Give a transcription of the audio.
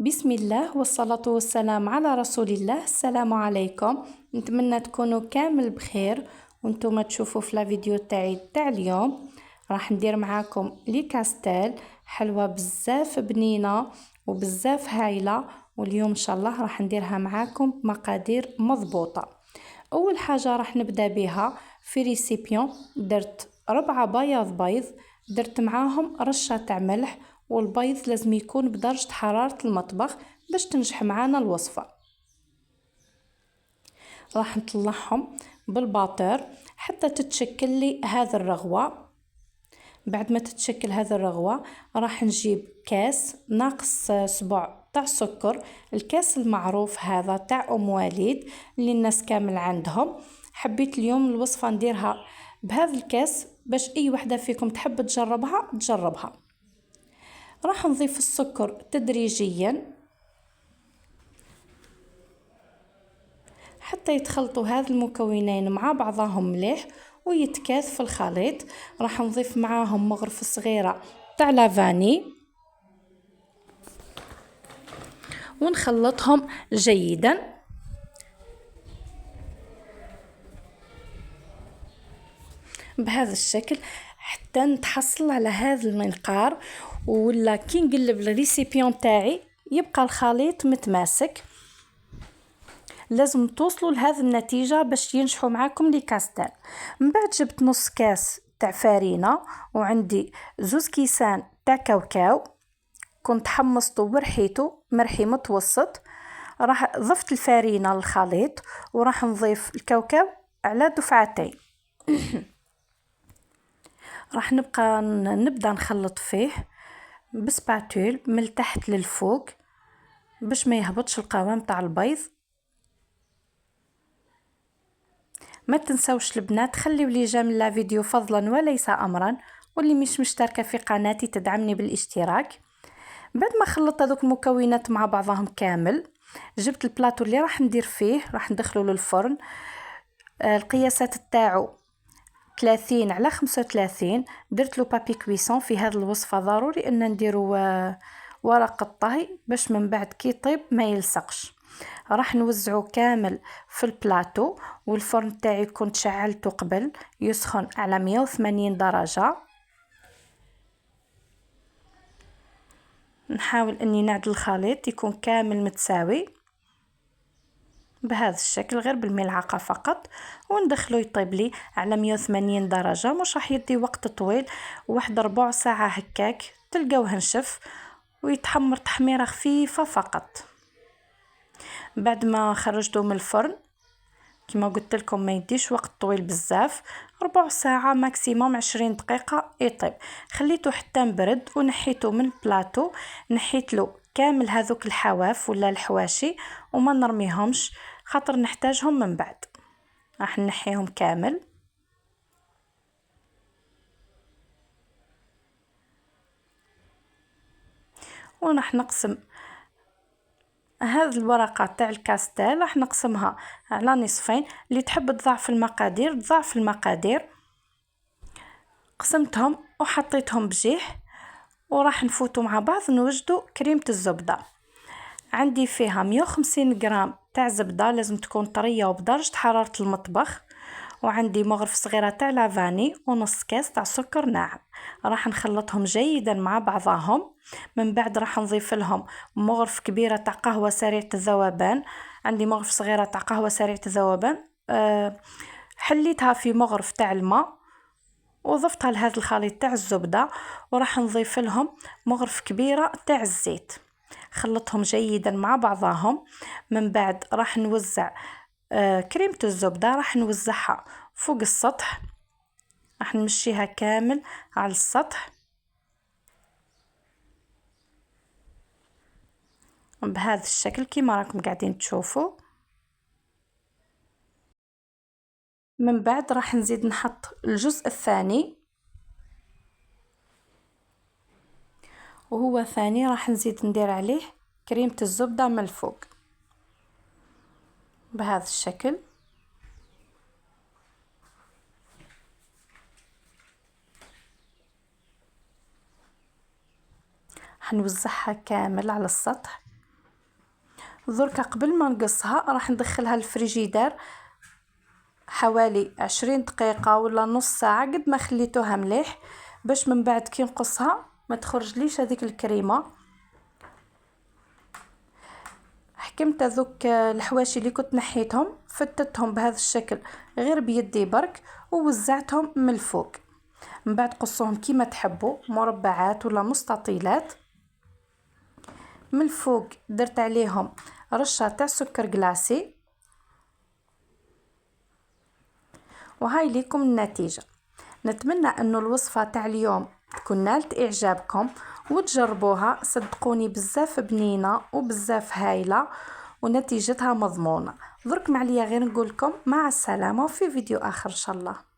بسم الله والصلاة والسلام على رسول الله. السلام عليكم، نتمنى تكونوا كامل بخير. وانتم تشوفوا في الفيديو تاع اليوم راح ندير معاكم لي كاستيل حلوة بزاف بنينة وبزاف هايلة، واليوم ان شاء الله راح نديرها معاكم بمقادير مضبوطة. اول حاجة راح نبدا بها في ريسيبيون، درت 4 بيض، درت معاهم رشة تاع ملح، والبيض لازم يكون بدرجة حرارة المطبخ باش تنجح معانا الوصفة. راح نطلعهم بالباطور حتى تتشكل لي هذا الرغوة. بعد ما تتشكل هذا الرغوة راح نجيب كاس ناقص سبع تاع سكر، الكاس المعروف هذا تاع ام وليد اللي الناس كامل عندهم. حبيت اليوم الوصفة نديرها بهذا الكاس باش اي وحدة فيكم تحب تجربها. راح نضيف السكر تدريجيا حتى يتخلطوا هذه المكونين مع بعضهم مليح ويتكاث في الخليط. راح نضيف معاهم مغرفة صغيرة تاع لافاني ونخلطهم جيدا. بهذا الشكل حتى نتحصل على هذا المنقار، ولا كي نقلب الريسيبيون تاعي يبقى الخليط متماسك. لازم توصلوا لهذه النتيجة باش ينجحوا معاكم لي كاستيل. من بعد جبت نص كاس تاع فرينة وعندي 2 كيسان تاع كاوكاو، كنت حمصته ورحيته مرحي متوسط. راح ضفت الفرينة للخليط وراح نضيف الكاوكاو على دفعتين. راح نبدا نخلط فيه بسباتول من التحت للفوق باش ما يهبطش القوام تاع البيض. ما تنسوش البنات خليوا لي جيم لا فيديو فضلا وليس امرا، واللي مش مشتركه في قناتي تدعمني بالاشتراك. بعد ما خلطت هذوك المكونات مع بعضهم كامل، جبت البلاطو اللي راح ندير فيه، راح ندخله للفرن. القياسات تاعو 30 على 35. درت له بابي كويسون في هذه الوصفه، ضروري ان نديرو ورق الطهي باش من بعد كي يطيب ما يلصقش. راح نوزعه كامل في البلاطو، والفرن تاعي كنت شعلته قبل يسخن على 180 درجة. نحاول اني نعدل الخليط يكون كامل متساوي بهذا الشكل غير بالملعقة فقط، وندخله يطيب لي على 180 درجة. مش راح يدي وقت طويل، واحد ربع ساعة هكاك تلقاوه نشف ويتحمر تحميرة خفيفة فقط. بعد ما خرجته من الفرن كما قلت لكم ما يديش وقت طويل بزاف، ربع ساعة ماكسيموم 20 دقيقة يطيب. خليته حتى نبرد ونحيته من البلاطو، نحيت له كامل هذوك الحواف ولا الحواشي وما نرميهمش خاطر نحتاجهم من بعد. راح نحيهم كامل وراح نقسم هذه الورقة تاع الكاستيل، راح نقسمها على نصفين. اللي تحب تضاعف المقادير تضاعف المقادير. قسمتهم وحطيتهم بجيح، وراح نفوتوا مع بعض نوجدوا كريمة الزبدة. عندي فيها 150 غرام تاع زبدة لازم تكون طرية وبدرجة حرارة المطبخ، وعندي مغرفة صغيرة تاع لافاني ونص كاس تاع سكر ناعم. راح نخلطهم جيدا مع بعضهم. من بعد راح نضيف لهم مغرفة كبيرة تاع قهوة سريعة الذوبان. عندي مغرفة صغيرة تاع قهوة سريعة الذوبان، حليتها في مغرف تاع الماء وضفتها لهذا الخليط تاع الزبدة. وراح نضيف لهم مغرفة كبيرة تاع الزيت، خلطهم جيدا مع بعضهم. من بعد راح نوزع كريمة الزبدة، راح نوزعها فوق السطح، راح نمشيها كامل على السطح بهذا الشكل كما راكم قاعدين تشوفوا. من بعد راح نزيد نحط الجزء الثاني، وهو ثاني راح نزيد ندير عليه كريمة الزبدة من الفوق بهذا الشكل. حنوزعها كامل على السطح دركا قبل ما نقصها راح ندخلها الفريجيدير حوالي 20 دقيقة ولا نص ساعة قد ما خليتوها مليح، باش من بعد كي نقصها ما تخرجليش هذيك الكريمة. حكمت هذوك الحواشي اللي كنت نحيتهم، فتتهم بهذا الشكل غير بيدي برك ووزعتهم من الفوق. من بعد قصوهم كيما تحبوا، مربعات ولا مستطيلات. من الفوق درت عليهم رشة تاع سكر جلاسي. وهاي ليكم النتيجة. نتمنى انه الوصفة تاع اليوم تكون نالت اعجابكم وتجربوها، صدقوني بزاف بنينة وبزاف هايلة ونتيجتها مضمونة. درك معليا غير نقولكم مع السلامة وفي فيديو اخر ان شاء الله.